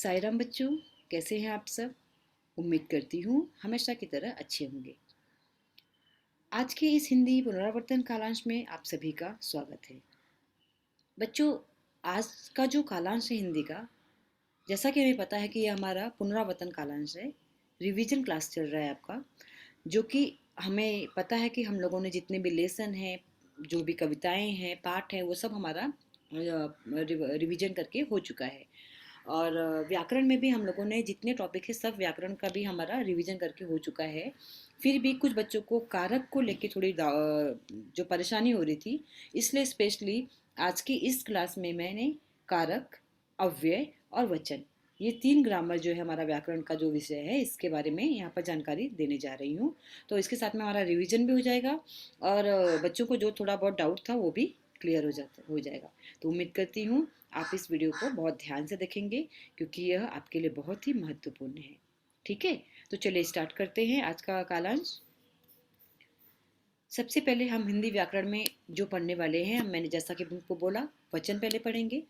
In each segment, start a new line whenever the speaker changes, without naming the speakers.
साई राम बच्चों, कैसे हैं आप सब। उम्मीद करती हूँ हमेशा की तरह अच्छे होंगे। आज के इस हिंदी पुनरावर्तन कालांश में आप सभी का स्वागत है। बच्चों, आज का जो कालांश है हिंदी का, जैसा कि हमें पता है कि ये हमारा पुनरावर्तन कालांश है। रिवीजन क्लास चल रहा है आपका, जो कि हमें पता है कि हम लोगों ने जितने भी लेसन हैं, जो भी कविताएं हैं, पाठ हैं, वो सब हमारा रिवीजन करके हो चुका है। और व्याकरण में भी हम लोगों ने जितने टॉपिक है सब व्याकरण का भी हमारा रिवीजन करके हो चुका है। फिर भी कुछ बच्चों को कारक को लेके थोड़ी जो परेशानी हो रही थी, इसलिए स्पेशली आज की इस क्लास में मैंने कारक, अव्यय और वचन, ये तीन ग्रामर जो है हमारा व्याकरण का जो विषय है, इसके बारे में यहाँ पर जानकारी देने जा रही हूँ। तो इसके साथ में हमारा रिवीजन भी हो जाएगा और बच्चों को जो थोड़ा बहुत डाउट था वो भी क्लियर हो जाएगा। तो उम्मीद करती हूँ आप इस वीडियो को बहुत ध्यान से देखेंगे, क्योंकि यह आपके लिए बहुत ही महत्वपूर्ण है। ठीक है, तो चलिए स्टार्ट करते हैं आज का कालांश। सबसे पहले हम हिंदी व्याकरण में जो पढ़ने वाले हैं, मैंने जैसा कि तुमको बोला, वचन पहले पढ़ेंगे।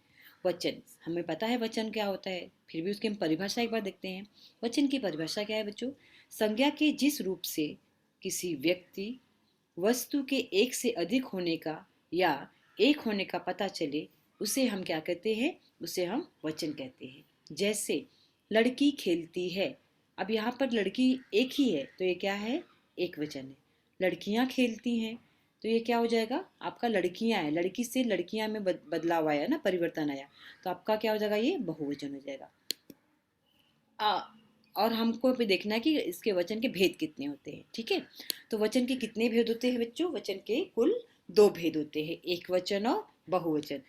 वचन, हमें पता है वचन क्या होता है, फिर भी उसकी हम परिभाषा एक बार देखते हैं। वचन की परिभाषा क्या है बच्चों? संज्ञा के जिस रूप से किसी व्यक्ति, वस्तु के एक से अधिक होने का या एक होने का पता चले, उसे हम क्या कहते हैं? उसे हम वचन कहते हैं। जैसे लड़की खेलती है, अब यहाँ पर लड़की एक ही है तो ये क्या है? एक वचन है। लड़कियां खेलती हैं तो ये क्या हो जाएगा? आपका लड़कियां है, लड़की से लड़कियां में बदलाव आया ना, परिवर्तन आया, तो आपका क्या हो जाएगा? ये बहुवचन हो जाएगा। आ, और हमको भी देखना है कि इसके वचन के भेद कितने होते हैं। ठीक है, तो वचन के कितने भेद होते हैं बच्चों? वचन के कुल दो भेद होते हैं, एक वचन और बहुवचन।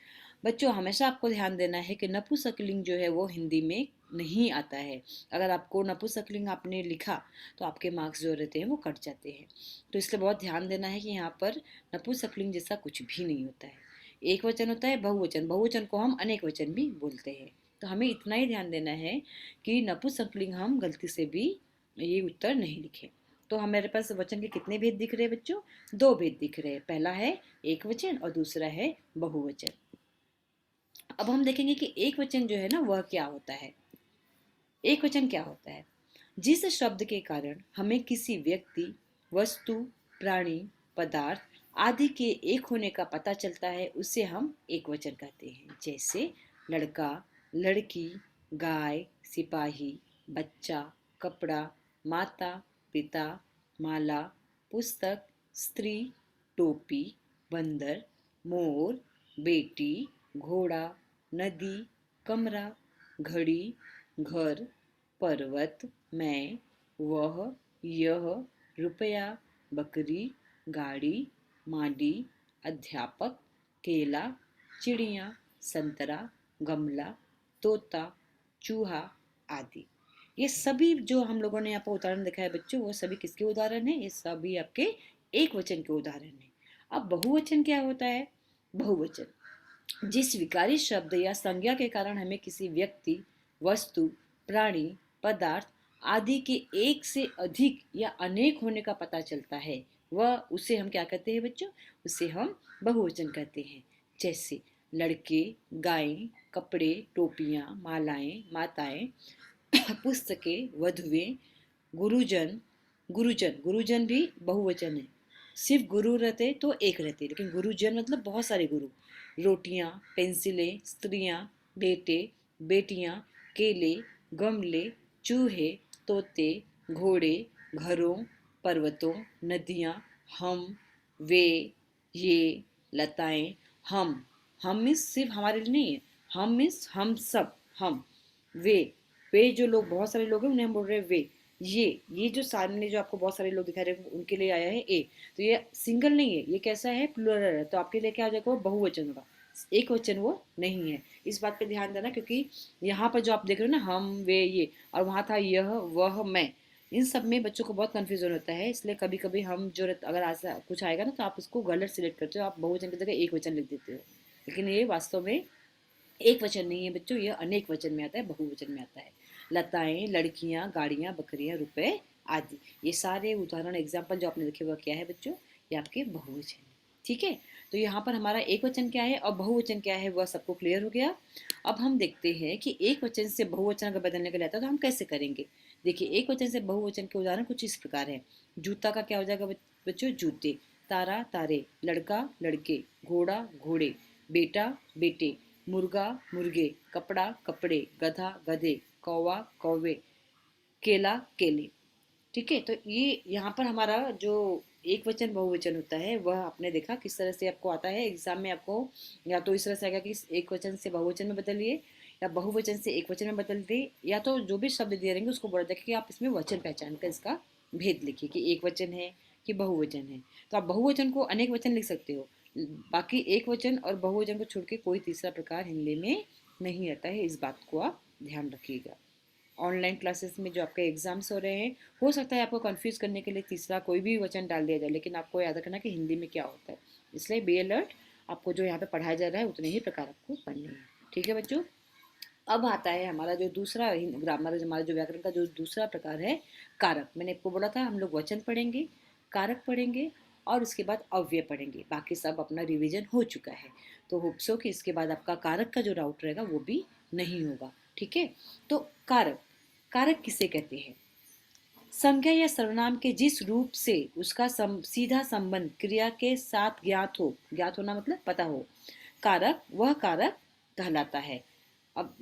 बच्चों, हमेशा आपको ध्यान देना है कि नपुंसकलिंग जो है वो हिंदी में नहीं आता है। अगर आपको नपुंसकलिंग आपने लिखा तो आपके मार्क्स जो रहते हैं वो कट जाते हैं। तो इसलिए बहुत ध्यान देना है कि यहाँ पर नपुंसकलिंग जैसा कुछ भी नहीं होता है। एक वचन होता है बहुवचन, बहुवचन को हम अनेक वचन भी बोलते हैं। तो हमें इतना ही ध्यान देना है कि नपुंसकलिंग हम गलती से भी ये उत्तर नहीं लिखें। तो हमारे पास वचन के कितने भेद दिख रहे हैं बच्चों? दो भेद दिख रहे हैं। पहला है एक वचन और दूसरा है बहुवचन। अब हम देखेंगे कि एक वचन जो है ना, वह क्या होता है। एक वचन क्या होता है? जिस शब्द के कारण हमें किसी व्यक्ति, वस्तु, प्राणी, पदार्थ आदि के एक होने का पता चलता है, उसे हम एक वचन कहते हैं। जैसे लड़का, लड़की, गाय, सिपाही, बच्चा, कपड़ा, माता, पिता, माला, पुस्तक, स्त्री, टोपी, बंदर, मोर, बेटी, घोड़ा, नदी, कमरा, घड़ी, घर, पर्वत, मैं, वह, यह, रुपया, बकरी, गाड़ी, माली, अध्यापक, केला, चिड़िया, संतरा, गमला, तोता, चूहा आदि। ये सभी जो हम लोगों ने यहाँ पर उदाहरण देखा है बच्चों, वो सभी किसके उदाहरण हैं? ये सभी आपके एक वचन के उदाहरण हैं। अब बहुवचन क्या होता है? बहुवचन जिस विकारी शब्द या संज्ञा के कारण हमें किसी व्यक्ति, वस्तु, प्राणी, पदार्थ आदि के एक से अधिक या अनेक होने का पता चलता है, वह उसे हम क्या कहते हैं बच्चों? उसे हम बहुवचन कहते हैं। जैसे लड़के, गायें, कपड़े, टोपियां, मालाएं, माताएं, पुस्तकें, वधुएं, गुरुजन। गुरुजन, गुरुजन भी बहुवचन है। सिर्फ गुरु रहते तो एक रहते, लेकिन गुरुजन मतलब बहुत सारे गुरु। रोटियां, पेंसिलें, स्त्रियां, बेटे, बेटियां, केले, गमले, चूहे, तोते, घोड़े, घरों, पर्वतों, नदियां, हम, वे, ये, लताएं, हम मीन्स सिर्फ हमारे लिए नहीं है, हम मीन्स हम सब, हम, वे, वे जो लोग, बहुत सारे लोग हैं उन्हें हम बोल रहे हैं वे। ये जो सामने जो आपको बहुत सारे लोग दिखा रहे हैं उनके लिए आया है ए। तो ये सिंगल नहीं है, ये कैसा है? प्लूरल है। तो आपके लिए क्या हो जाएगा? वो बहुवचन होगा, एक वचन वो नहीं है। इस बात पे ध्यान देना, क्योंकि यहाँ पर जो आप देख रहे हो ना, हम, वे, ये, और वहाँ था यह, वह, मैं, इन सब में बच्चों को बहुत कन्फ्यूजन होता है। इसलिए कभी कभी हम जो अगर ऐसा कुछ आएगा ना, तो आप उसको गलत सिलेक्ट करते हो, आप बहुवचन की जगह एक वचन लिख देते हो। लेकिन ये वास्तव में एक वचन नहीं है बच्चों, ये अनेक वचन में आता है, बहुवचन में आता है। लताएं, लड़कियां, गाड़ियां, बकरियां, रुपए आदि, ये सारे उदाहरण एग्जाम्पल जो आपने लिखे हुआ क्या है बच्चों? ये आपके बहुवचन है। ठीक है। तो यहाँ पर हमारा एक वचन क्या है और बहुवचन क्या है वह सबको क्लियर हो गया। अब हम देखते हैं कि एक वचन से बहुवचन अगर बदलने का रहता है तो हम कैसे करेंगे। देखिए, एक वचन से बहुवचन के उदाहरण कुछ इस प्रकार है। जूता का क्या हो जाएगा बच्चों, जूते। तारा तारे, लड़का लड़के, घोड़ा घोड़े, बेटा बेटे, मुर्गा मुर्गे, कपड़ा कपड़े, गधा गधे, कौवा कौवे, केला केले। ठीक है। तो ये यहाँ पर हमारा जो एक वचन बहुवचन होता है वह आपने देखा किस तरह से आपको आता है एग्जाम में। आपको या तो इस तरह से आएगा कि एक वचन से बहुवचन में बदलिए, या बहुवचन से एक वचन में बदल दिए, या तो जो भी शब्द दिए रहेंगे उसको बोला जाएगा कि आप इसमें वचन पहचान कर इसका भेद लिखिए कि एक वचन है कि बहुवचन है। तो आप बहुवचन को अनेक वचन लिख सकते हो, बाकी एक वचन और बहुवचन को छोड़ के कोई तीसरा प्रकार हिंदी में नहीं आता है, इस बात को आप ध्यान रखिएगा। ऑनलाइन क्लासेस में जो आपके एग्जाम्स हो रहे हैं, हो सकता है आपको कंफ्यूज करने के लिए तीसरा कोई भी वचन डाल दिया जाए, लेकिन आपको याद रखना कि हिंदी में क्या होता है। इसलिए बी अलर्ट, आपको जो यहाँ पे पढ़ाया जा रहा है उतने ही प्रकार आपको पढ़ने हैं। ठीक है बच्चों। अब आता है हमारा जो दूसरा ग्रामर, हमारा जो व्याकरण का जो दूसरा प्रकार है, कारक। मैंने आपको बोला था हम लोग वचन पढ़ेंगे, कारक पढ़ेंगे और उसके बाद अव्यय पढ़ेंगे। बाकी सब अपना रिवीजन हो चुका है, तो होप्सो कि इसके बाद आपका कारक का जो डाउट रहेगा वो भी नहीं होगा। ठीक है। तो कारक, कारक किसे कहते हैं? संज्ञा या सर्वनाम के जिस रूप से उसका सीधा संबंध क्रिया के साथ ज्ञात हो, ज्ञात होना मतलब पता हो, कारक, वह कारक कहलाता है। अब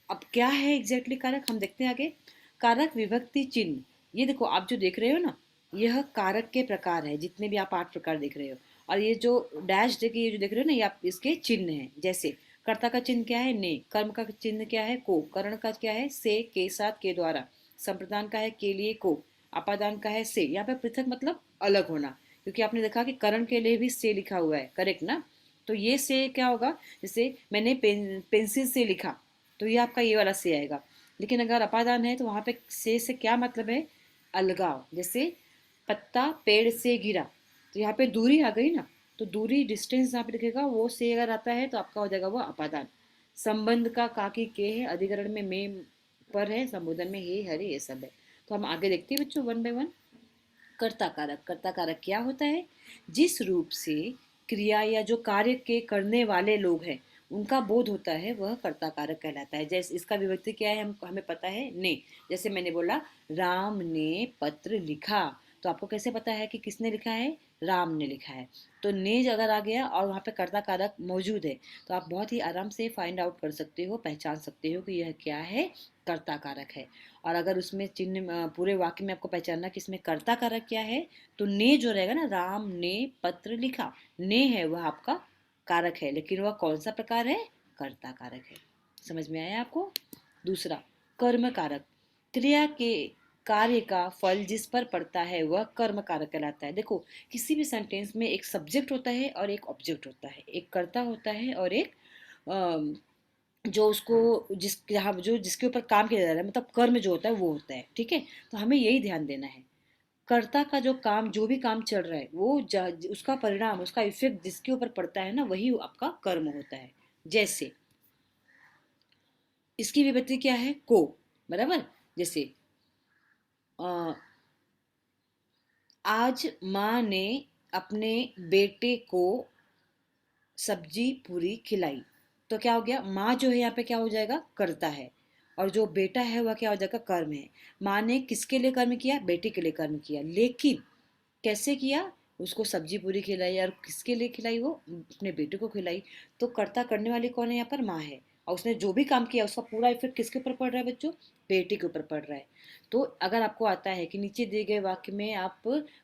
अब क्या है एग्जैक्टली कारक, हम देखते हैं आगे। कारक विभक्ति चिन्ह, ये देखो आप जो देख रहे हो ना, यह कारक के प्रकार है, जितने भी आप 8 प्रकार देख रहे हो। और ये जो डैश देखिए, ये जो देख रहे हो ना, ये आप इसके चिन्ह हैं। जैसे कर्ता का चिन्ह क्या है, ने। कर्म का चिन्ह क्या है, को। करण का क्या है, से, के साथ, के द्वारा। संप्रदान का है, के लिए, को। अपादान का है, से। यहाँ पे पृथक मतलब अलग होना, क्योंकि आपने देखा कि करण के लिए भी से लिखा हुआ है, करेक्ट ना। तो ये से क्या होगा, जैसे मैंने पेंसिल से लिखा, तो ये आपका ये वाला से आएगा। लेकिन अगर अपादान है तो वहां पे से क्या मतलब है, अलगाव। जैसे पत्ता पेड़ से गिरा, तो यहाँ पे दूरी आ गई ना, तो दूरी डिस्टेंस यहाँ पे दिखेगा, वो से अगर आता है तो आपका हो जाएगा वो अपादान। संबंध का काकी के है, अधिकरण में पर है, संबोधन में हे हरे, ये सब है। तो हम आगे देखते हैं बच्चों वन बाय वन। कर्ता कारक, कर्ता कारक क्या होता है? जिस रूप से क्रिया या जो कार्य के करने वाले लोग हैं उनका बोध होता है वह कर्ता कारक कहलाता है। जैसे इसका विभक्ति क्या है, हम हमें पता है, ने। जैसे मैंने बोला राम ने पत्र लिखा, तो आपको कैसे पता है कि किसने लिखा है, राम ने लिखा है। तो ने अगर आ गया और वहाँ पे कर्ता कारक मौजूद है तो आप बहुत ही आराम से फाइंड आउट कर सकते हो, पहचान सकते हो कि यह क्या है, कर्ता कारक है। और अगर उसमें चिन्ह पूरे वाक्य में आपको पहचानना कि इसमें कर्ता कारक क्या है, तो ने जो रहेगा ना, राम ने पत्र लिखा, ने है वह आपका कारक है, लेकिन वह कौन सा प्रकार है, कर्ता कारक है। समझ में आया आपको? दूसरा, कर्म कारक। क्रिया के कार्य का फल जिस पर पड़ता है वह कर्म कारक कहलाता है। देखो, किसी भी सेंटेंस में एक सब्जेक्ट होता है और एक ऑब्जेक्ट होता है, एक कर्ता होता है और एक जो उसको जिस जहाँ जो जिसके ऊपर काम किया जा रहा है, मतलब कर्म जो होता है वो होता है। ठीक है। तो हमें यही ध्यान देना है, कर्ता का जो काम, जो भी काम चल रहा है वो उसका परिणाम, उसका इफेक्ट जिसके ऊपर पड़ता है ना, वही आपका कर्म होता है। जैसे इसकी विभक्ति क्या है, को, बराबर। जैसे अ, आज माँ ने अपने बेटे को सब्जी पूरी खिलाई, तो क्या हो गया, माँ जो है यहाँ पे क्या हो जाएगा, कर्ता है, और जो बेटा है वह क्या हो जाएगा, कर्म है। माँ ने किसके लिए कर्म किया, बेटे के लिए कर्म किया, लेकिन कैसे किया, उसको सब्जी पूरी खिलाई, और किसके लिए खिलाई, वो अपने बेटे को खिलाई। तो कर्ता करने वाली कौन है यहाँ पर, माँ है, और उसने जो भी काम किया उसका पूरा इफेक्ट किसके ऊपर पड़ रहा है बच्चों, बेटे के ऊपर पड़ रहा है। तो अगर आपको आता है कि नीचे दिए गए वाक्य में आप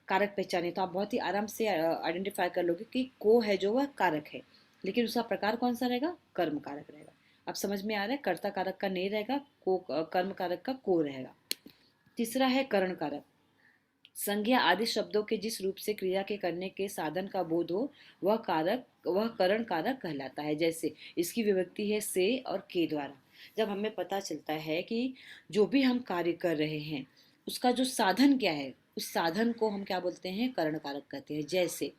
कारक पहचाने, तो आप बहुत ही आराम से आइडेंटिफाई कर लोगे कि को है जो वह कारक है, लेकिन उसका प्रकार कौन सा रहेगा, कर्म कारक रहेगा। अब समझ में आ रहा है, कर्ता कारक का नहीं रहेगा, को कर्म कारक का को रहेगा। तीसरा है करण कारक। संज्ञा आदि शब्दों के जिस रूप से क्रिया के करने के साधन का बोध हो वह कारक, वह करण कारक कहलाता है। जैसे इसकी विभक्ति है से और के द्वारा। जब हमें पता चलता है कि जो भी हम कार्य कर रहे हैं उसका जो साधन क्या है, उस साधन को हम क्या बोलते हैं, करण कारक कहते हैं। जैसे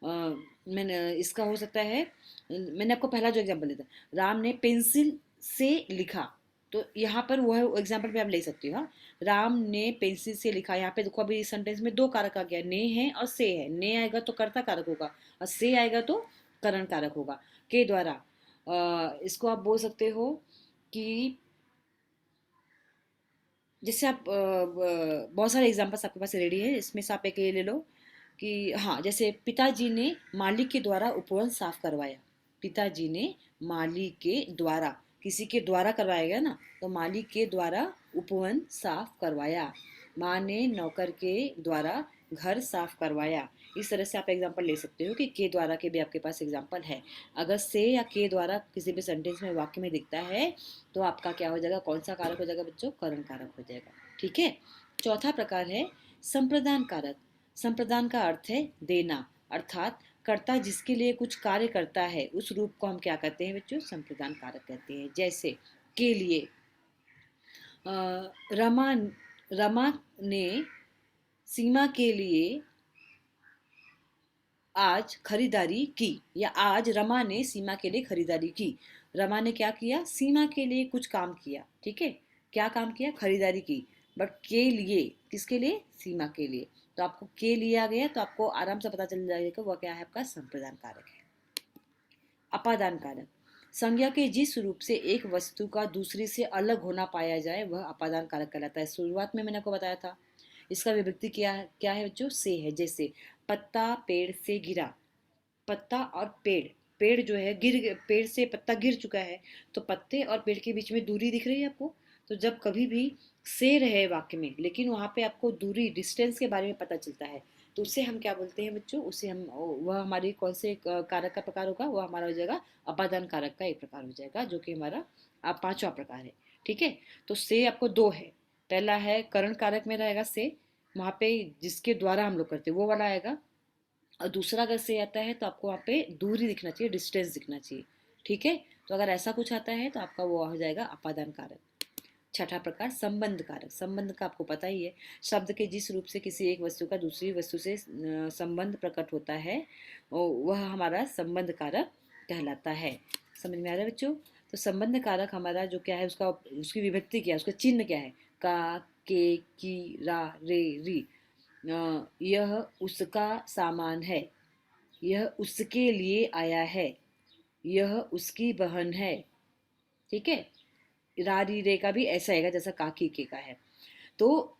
मैंने इसका हो सकता है, मैंने आपको पहला जो एग्जाम्पल दिया था, राम ने पेंसिल से लिखा, तो यहाँ पर वह एग्जाम्पल पे आप ले सकते हो। हाँ, राम ने पेंसिल से लिखा। यहाँ पे देखो अभी इस सेंटेंस में दो कारक आ गया, ने है और से है। ने आएगा तो कर्ता कारक होगा और से आएगा तो करण कारक होगा। के द्वारा इसको आप बोल सकते हो कि जैसे आप बहुत सारे एग्जांपल्स आपके पास रेडी है, इसमें से आप एक ये ले लो कि हाँ, जैसे पिताजी ने माली के द्वारा उपवन साफ करवाया। पिताजी ने माली के द्वारा, किसी के द्वारा करवाया गया ना, तो माली के द्वारा उपवन साफ करवाया। माँ ने नौकर के द्वारा घर साफ करवाया। इस तरह से आप एग्जाम्पल ले सकते हो कि के द्वारा के भी आपके पास एग्जाम्पल है। अगर से या के द्वारा किसी भी सेंटेंस में, वाक्य में दिखता है तो आपका क्या हो जाएगा, कौन सा कारक हो जाएगा बच्चों, करण कारक हो जाएगा। ठीक है। चौथा प्रकार है संप्रदान कारक। संप्रदान का अर्थ है देना, अर्थात कर्ता जिसके लिए कुछ कार्य करता है उस रूप को हम क्या कहते हैं बच्चों, संप्रदान कारक कहते हैं। जैसे के लिए रमा रमा ने सीमा के लिए आज खरीदारी की, या आज रमा ने सीमा के लिए खरीदारी की। रमा ने क्या किया, सीमा के लिए कुछ काम किया। ठीक है, क्या काम किया, खरीदारी की। बट के लिए, किसके लिए, सीमा के लिए। तो आपको के लिए आ गया तो आपको आराम से पता चल जाएगा वह क्या है, आपका संप्रदान कारक है। अपादान कारक, संज्ञा के जिस रूप से एक वस्तु का दूसरी से अलग होना पाया जाए वह अपादान कारक कहलाता है। शुरुआत में मैंने आपको बताया था। इसका विभक्ति क्या है बच्चों, से है। जैसे पत्ता पेड़ से गिरा। पत्ता और पेड़, पेड़ जो है पेड़ से पत्ता गिर चुका है, तो पत्ते और पेड़ के बीच में दूरी दिख रही है आपको। तो जब कभी भी से रहे वाक्य में लेकिन वहां पे आपको दूरी, डिस्टेंस के बारे में पता चलता है, तो उसे हम क्या बोलते हैं बच्चों, उसे हम, वह हमारी कौन से कारक का प्रकार होगा, वह हमारा हो जाएगा अपादान कारक का एक प्रकार हो जाएगा, जो कि हमारा पांचवा प्रकार है। ठीक है। तो से आपको दो है। पहला है करण कारक में रहेगा से, वहां पे जिसके द्वारा हम लोग करते हैं वो वाला आएगा। और दूसरा अगर से आता है तो आपको वहाँ पे दूरी दिखना चाहिए, डिस्टेंस दिखना चाहिए। ठीक है। तो अगर ऐसा कुछ आता है तो आपका वो हो जाएगा अपादान कारक। छठा प्रकार संबंध कारक। संबंध का आपको पता ही है, शब्द के जिस रूप से किसी एक वस्तु का दूसरी वस्तु से संबंध प्रकट होता है वह हमारा संबंध कारक कहलाता है। समझ में आ रहा है बच्चों। तो संबंध कारक हमारा जो क्या है, उसका, उसकी विभक्ति क्या है, उसका चिन्ह क्या है, का, के, की, रा, रे, री। यह उसका सामान है, यह उसके लिए आया है, यह उसकी बहन है। ठीक है। रारी रे का भी ऐसा आएगा जैसा काकी के का है। तो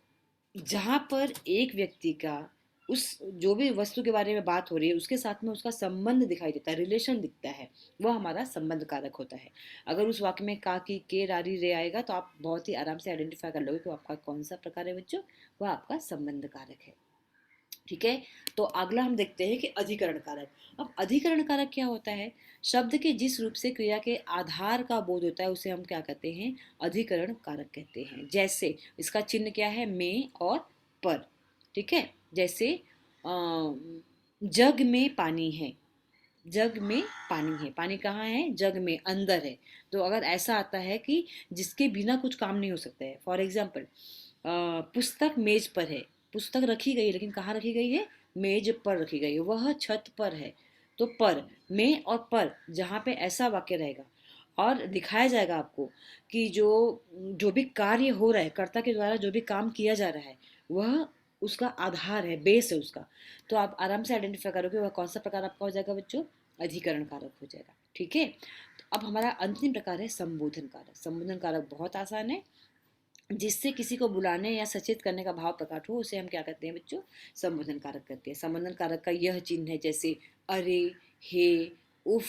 जहां पर एक व्यक्ति का उस जो भी वस्तु के बारे में बात हो रही है उसके साथ में उसका संबंध दिखाई देता है, रिलेशन दिखता है, वह हमारा संबंध कारक होता है। अगर उस वाक्य में काकी के रारी रे आएगा तो आप बहुत ही आराम से आइडेंटिफाई कर लोगे कि आपका कौन सा प्रकार है बच्चों, वह आपका संबंध कारक है। ठीक है। तो अगला हम देखते हैं कि अधिकरण कारक। अब अधिकरण कारक क्या होता है, शब्द के जिस रूप से क्रिया के आधार का बोध होता है उसे हम क्या कहते हैं, अधिकरण कारक कहते हैं। जैसे इसका चिन्ह क्या है, में और पर। ठीक है। जैसे जग में पानी है, जग में पानी है, पानी कहाँ है, जग में, अंदर है। तो अगर ऐसा आता है कि जिसके बिना कुछ काम नहीं हो सकता है, फॉर एग्जाम्पल पुस्तक मेज पर है, पुस्तक रखी गई है लेकिन कहाँ रखी गई है, मेज पर रखी गई है, वह छत पर है। तो पर, में और पर जहाँ पे ऐसा वाक्य रहेगा और दिखाया जाएगा आपको कि जो जो भी कार्य हो रहा है, कर्ता के द्वारा जो भी काम किया जा रहा है वह उसका आधार है, बेस है उसका। तो आप आराम से आइडेंटिफाई करोगे वह कौन सा प्रकार आपका हो जाएगा बच्चों, अधिकरण कारक हो जाएगा। ठीक है। तो अब हमारा अंतिम प्रकार है संबोधन कारक। संबोधन कारक बहुत आसान है, जिससे किसी को बुलाने या सचेत करने का भाव प्रकट हो उसे हम क्या कहते हैं बच्चों, संबोधन कारक कहते हैं। संबोधन कारक का यह चिन्ह है, जैसे अरे, हे, उफ,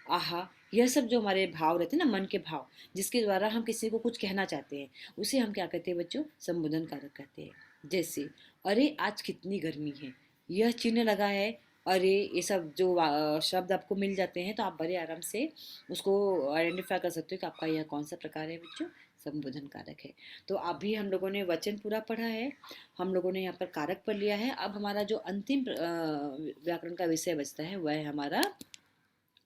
आहा। यह सब जो हमारे भाव रहते हैं ना, मन के भाव, जिसके द्वारा हम किसी को कुछ कहना चाहते हैं उसे हम क्या कहते हैं बच्चों, संबोधन कारक कहते हैं। जैसे अरे आज कितनी गर्मी है, यह चिन्ह लगा है। अरे, ये सब जो शब्द आपको मिल जाते हैं तो आप बड़े आराम से उसको आइडेंटिफाई कर सकते हो कि आपका यह कौन सा प्रकार है बच्चों, संबोधन कारक है। तो अभी हम लोगों ने वचन पूरा पढ़ा है, हम लोगों ने यहाँ पर कारक पढ़ लिया है। अब हमारा जो अंतिम व्याकरण का विषय बचता है वह है हमारा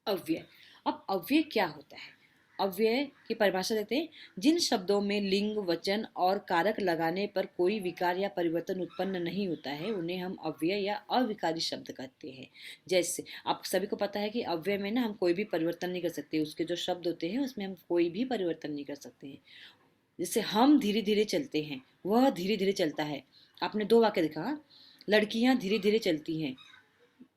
अव्यय। अब अव्यय क्या होता है, अव्यय की परिभाषा देते हैं, जिन शब्दों में लिंग, वचन और कारक लगाने पर कोई विकार या परिवर्तन उत्पन्न नहीं होता है उन्हें हम अव्यय या अविकारी शब्द कहते हैं। जैसे आप सभी को पता है कि अव्यय में ना हम कोई भी परिवर्तन नहीं कर सकते, उसके जो शब्द होते हैं उसमें हम कोई भी परिवर्तन नहीं कर सकते हैं। जैसे हम धीरे धीरे चलते हैं, वह धीरे धीरे चलता है। आपने दो वाक्य देखा, लड़कियां धीरे धीरे चलती हैं।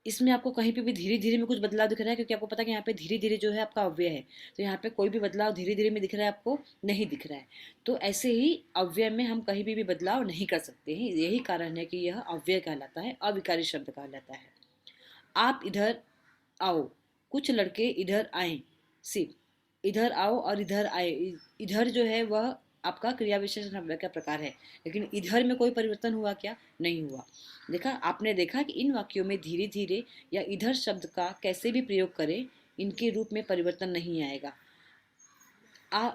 इसमें आपको कहीं पे भी धीरे धीरे में कुछ बदलाव दिख रहा है, क्योंकि आपको पता है कि यहाँ पे धीरे धीरे जो है आपका अव्यय है, तो यहाँ पे कोई भी बदलाव धीरे धीरे में दिख रहा है आपको नहीं दिख रहा है। तो ऐसे ही अव्यय में हम कहीं भी बदलाव नहीं कर सकते हैं, यही कारण है कि यह अव्यय कहलाता है, अविकारी शब्द कहलाता है। आप इधर आओ, कुछ लड़के इधर आए। सी, इधर आओ और इधर आए, इधर जो है वह आपका क्रिया विशेषण अव्यय का प्रकार है, लेकिन इधर में कोई परिवर्तन हुआ क्या? नहीं हुआ। देखा, आपने देखा कि इन वाक्यों में धीरे धीरे या इधर शब्द का कैसे भी प्रयोग करें, इनके रूप में परिवर्तन नहीं आएगा। आ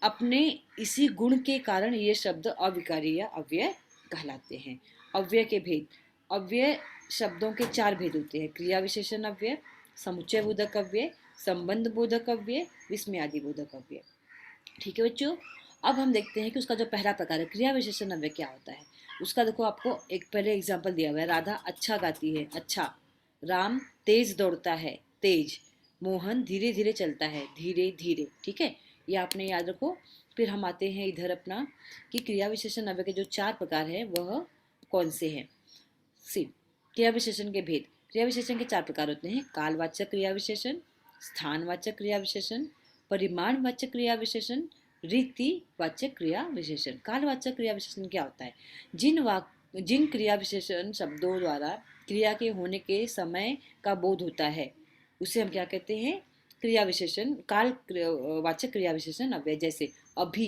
अपने इसी गुण के कारण ये शब्द अविकारी या अव्यय कहलाते हैं। अव्यय के भेद। अव्यय शब्दों के चार भेद होते हैं: क्रिया विशेषण अव्यय, समुच्चय बोधक अव्यय, संबंध बोधक अव्यय, विस्मयादि बोधक अव्यय। ठीक है बच्चों, अब हम देखते हैं कि उसका जो पहला प्रकार है क्रिया विशेषण अव्यय क्या होता है। उसका देखो, आपको एक पहले एग्जाम्पल दिया हुआ है। राधा अच्छा गाती है, अच्छा। राम तेज दौड़ता है, तेज। मोहन धीरे धीरे चलता है, धीरे धीरे। ठीक है, ये आपने याद रखो। फिर हम आते हैं इधर अपना कि क्रिया विशेषण अव्यय के जो चार प्रकार है वह कौन से हैं। सी, क्रिया विशेषण के भेद। क्रिया विशेषण के चार प्रकार होते हैं: कालवाचक क्रिया विशेषण, स्थानवाचक क्रिया विशेषण, परिमाणवाचक क्रिया विशेषण, रीतिवाचक क्रिया विशेषण। कालवाचक क्रिया विशेषण क्या होता है? जिन क्रिया विशेषण शब्दों द्वारा क्रिया के होने के समय का बोध होता है उसे हम क्या कहते हैं? क्रिया विशेषण, काल वाचक क्रिया विशेषण अव्यय। जैसे अभी,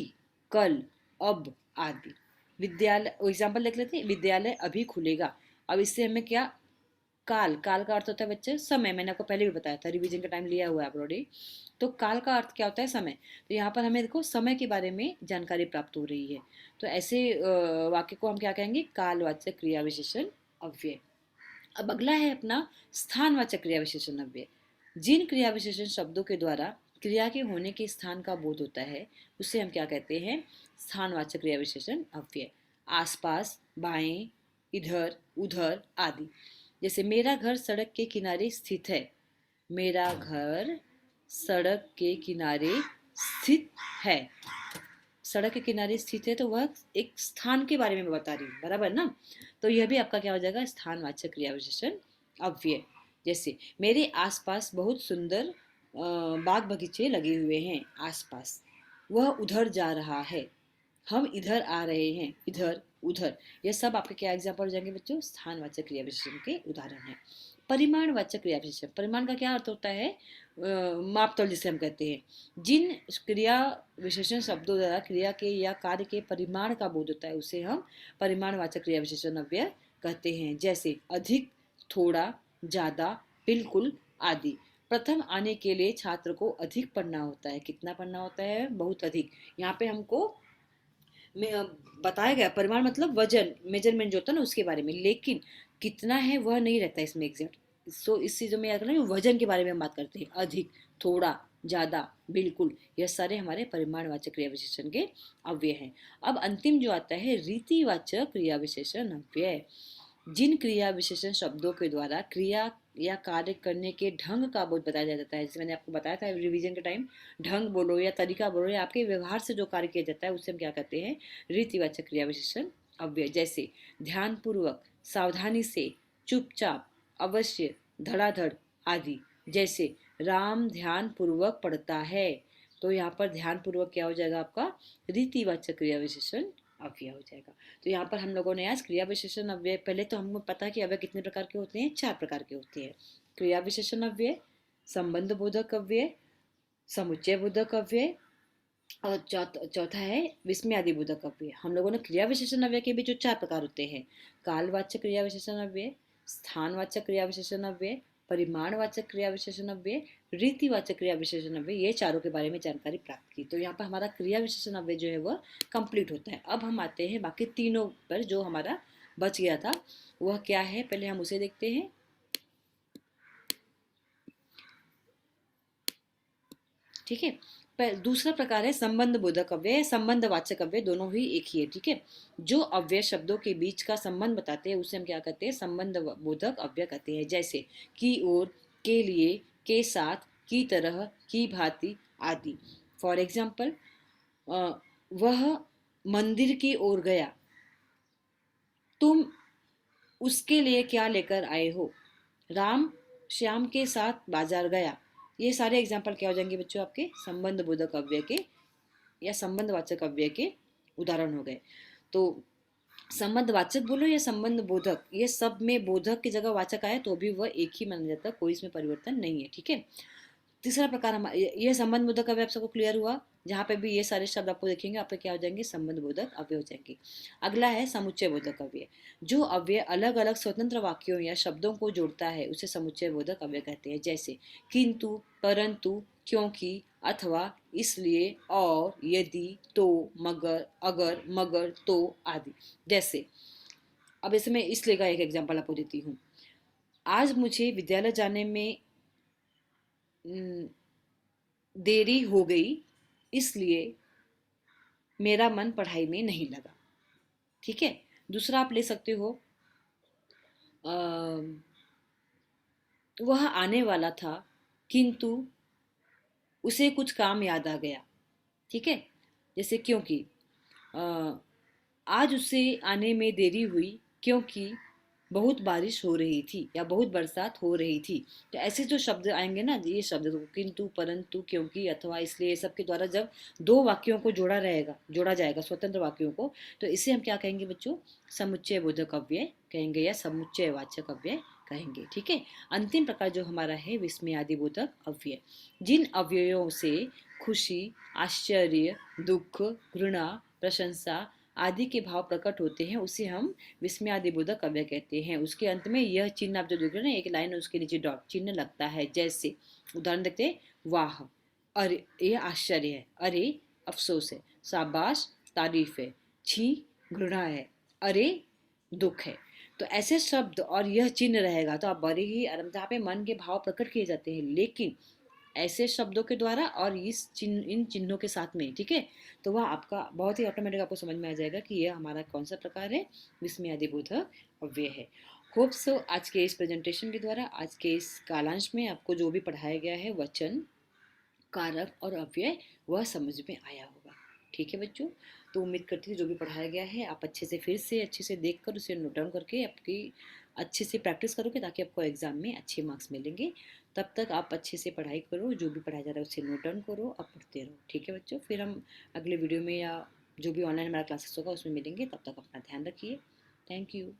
कल, अब आदि। विद्यालय, एग्जाम्पल देख लेते हैं। विद्यालय अभी खुलेगा। अब इससे हमें क्या, काल, काल का अर्थ होता है बच्चे समय। मैंने आपको पहले भी बताया था, रिवीजन का टाइम लिया हुआ है ऑलरेडी। तो काल का अर्थ क्या होता है? समय। तो यहाँ पर हमें देखो समय के बारे में जानकारी प्राप्त हो रही है। तो ऐसे वाक्य को हम क्या कहेंगे? कालवाचक क्रिया विशेषण अव्यय। अब अगला है अपना स्थानवाचक क्रिया विशेषण अव्यय। जिन क्रिया विशेषण शब्दों के द्वारा क्रिया के होने के स्थान का बोध होता है उसे हम क्या कहते हैं? स्थानवाचक क्रिया विशेषण अव्यय। आसपास, बाएं, इधर, उधर आदि। जैसे मेरा घर सड़क के किनारे स्थित है। मेरा घर सड़क के किनारे स्थित है। सड़क के किनारे स्थित है तो वह एक स्थान के बारे में बता रही हूँ, बराबर ना? तो यह भी आपका क्या हो जाएगा? स्थानवाचक क्रिया विशेषण अव्यय। जैसे मेरे आसपास बहुत सुंदर बाग बगीचे लगे हुए हैं। आसपास, वह उधर जा रहा है, हम इधर आ रहे हैं, इधर, उधर। यह सब आपके क्या एग्जाम्पल हो जाएंगे बच्चों? स्थानवाचक क्रिया विशेषण के उदाहरण है। परिमाणवाचक क्रिया विशेषण। परिमाण का क्या अर्थ होता है? मापतौल जिसे हम कहते हैं। जिन क्रिया विशेषण शब्दों द्वारा क्रिया के या कार्य के परिमाण का बोध होता है उसे हम परिमाणवाचक क्रिया विशेषण अव्यय कहते हैं। जैसे अधिक, थोड़ा, ज्यादा, बिल्कुल आदि। प्रथम आने के लिए छात्र को अधिक पढ़ना होता है। कितना पढ़ना होता है? बहुत अधिक। यहाँ पे हमको में बताया गया परिमाण मतलब वजन, मेजरमेंट जो होता है ना उसके बारे में, लेकिन कितना है वह नहीं रहता इसमें एग्जैक्ट। सो इस चीज़ों में याद रखना, वजन के बारे में हम बात करते हैं। अधिक, थोड़ा, ज्यादा, बिल्कुल, यह सारे हमारे परिमाणवाचक क्रिया विशेषण के अव्यय हैं। अब अंतिम जो आता है रीतिवाचक क्रिया विशेषण अव्यय। जिन क्रिया विशेषण शब्दों के द्वारा क्रिया या कार्य करने के ढंग का बोध बताया जाता है, जैसे मैंने आपको बताया था रिवीजन के टाइम, ढंग बोलो या तरीका बोलो या आपके व्यवहार से जो कार्य किया जाता है उसे हम क्या कहते हैं? रीतिवाचक क्रिया विशेषण अव्यय। जैसे ध्यानपूर्वक, सावधानी से, चुपचाप, अवश्य, धड़ाधड़ आदि। जैसे राम ध्यान पूर्वक पढ़ता है, तो यहाँ पर ध्यान पूर्वक क्या हो जाएगा आपका? रीतिवाचक क्रिया विशेषण अव्यय हो जाएगा। तो यहाँ पर हम लोगों ने आज क्रिया विशेषण अव्यय, पहले तो हमको पता है कि अव्यय कितने प्रकार के होते हैं? चार प्रकार के होते हैं: क्रिया विशेषण अव्यय, संबंध बोधक अव्यय, समुच्चय बोधक अव्यय, और चौथा है विस्मयादि बोधक अव्यय। हम लोगों ने क्रिया विशेषण अव्यय के भी जो चार प्रकार होते हैं: कालवाचक क्रिया विशेषण अव्यय, स्थानवाचक क्रिया विशेषण अव्यय, परिमाणवाचक क्रिया विशेषण अव्यय, रीतिवाचक क्रिया विशेषण अव्यय, ये चारों के बारे में जानकारी प्राप्त की। तो यहाँ पर हमारा क्रिया विशेषण अव्यय जो है वह कंप्लीट होता है। अब हम आते हैं बाकी तीनों पर जो हमारा बच गया था, वह क्या है पहले हम उसे देखते हैं। ठीक है, दूसरा प्रकार है संबंध बोधक अव्यय, संबंध वाचक अव्यय, दोनों ही एक ही है। ठीक है, जो अव्यय शब्दों के बीच का संबंध बताते हैं उसे हम क्या कहते हैं? संबंध बोधक अव्यय कहते हैं। जैसे की ओर, के लिए, के साथ, की तरह, की भांति आदि। फॉर एग्जाम्पल, वह मंदिर की ओर गया, तुम उसके लिए क्या लेकर आए हो? राम श्याम के साथ बाजार गया। ये सारे एग्जाम्पल क्या हो जाएंगे बच्चों? आपके संबंध बोधक अव्यय के या संबंधवाचक अव्यय के उदाहरण हो गए। तो संबंधवाचक बोलो या संबंध बोधक, ये सब में बोधक की जगह वाचक आए तो भी वह एक ही माना जाता है, कोई इसमें परिवर्तन नहीं है। ठीक है। तीसरा प्रकार हमारा ये संबंध बोधक अव्यय आप सबको क्लियर हुआ। जहाँ पे भी ये सारे शब्द आपको देखेंगे आपके क्या हो जाएंगे? संबंध बोधक अव्यय हो जाएंगे। अगला है समुच्चय बोधक अव्यय। जो अव्यय अलग अलग स्वतंत्र वाक्यों या शब्दों को जोड़ता है उसे समुच्चय बोधक अव्यय कहते हैं। जैसे किंतु, परंतु, क्योंकि, अथवा, इसलिए, और, यदि, तो, मगर, अगर, मगर, तो आदि। जैसे अब इसमें इसलिए का एक एग्जाम्पल आपको देती हूँ। आज मुझे विद्यालय जाने में देरी हो गई, इसलिए मेरा मन पढ़ाई में नहीं लगा। ठीक है। दूसरा आप ले सकते हो, वह आने वाला था किंतु उसे कुछ काम याद आ गया। ठीक है। जैसे क्योंकि अ, आज उसे आने में देरी हुई क्योंकि बहुत बारिश हो रही थी या बहुत बरसात हो रही थी। तो ऐसे जो शब्द आएंगे ना, ये शब्द किंतु, परंतु, क्योंकि, अथवा, इसलिए, ये सब के द्वारा जब दो वाक्यों को जोड़ा जाएगा स्वतंत्र वाक्यों को, तो इसे हम क्या कहेंगे बच्चों? समुच्चय बोधक अव्यय कहेंगे या समुच्चय वाचक अव्यय कहेंगे। ठीक है। अंतिम प्रकार जो हमारा है विस्मयादि बोधक अव्यय। जिन अव्ययों से खुशी, आश्चर्य, दुख, घृणा, प्रशंसा आदि के भाव प्रकट होते हैं उसे हम विस्मयादिबोधक अव्यय कहते हैं। उसके अंत में यह चिन्ह आप जो देख रहे हो ना, एक लाइन उसके नीचे डॉट चिन्ह लगता है। जैसे उदाहरण देखते हैं, वाह, अरे ये आश्चर्य है, अरे अफसोस है, शाबाश तारीफ है, छी घृणा है, अरे दुख है। तो ऐसे शब्द और यह चिन्ह रहेगा तो आप बड़े ही आराम, जहाँ पे मन के भाव प्रकट किए जाते हैं, लेकिन ऐसे शब्दों के द्वारा और इस चिन्ह, इन चिन्हों के साथ में। ठीक है। तो वह आपका बहुत ही ऑटोमेटिक आपको समझ में आ जाएगा कि यह हमारा कौन सा प्रकार है, विस्मयादिबोधक अव्यय है। होप सो आज के इस प्रेजेंटेशन के द्वारा, आज के इस कालांश में आपको जो भी पढ़ाया गया है वचन, कारक और अव्यय, वह समझ में आया होगा। ठीक है बच्चों। तो उम्मीद करती हूँ जो भी पढ़ाया गया है आप अच्छे से फिर से अच्छे से देख कर उसे नोट डाउन करके आपकी अच्छे से प्रैक्टिस करोगे ताकि आपको एग्जाम में अच्छे मार्क्स मिलेंगे। तब तक आप अच्छे से पढ़ाई करो, जो भी पढ़ाया जा रहा है उसे नोट डाउन करो, आप पढ़ते रहो। ठीक है बच्चों। फिर हम अगले वीडियो में या जो भी ऑनलाइन हमारा क्लासेस होगा उसमें मिलेंगे। तब तक अपना ध्यान रखिए। Thank you.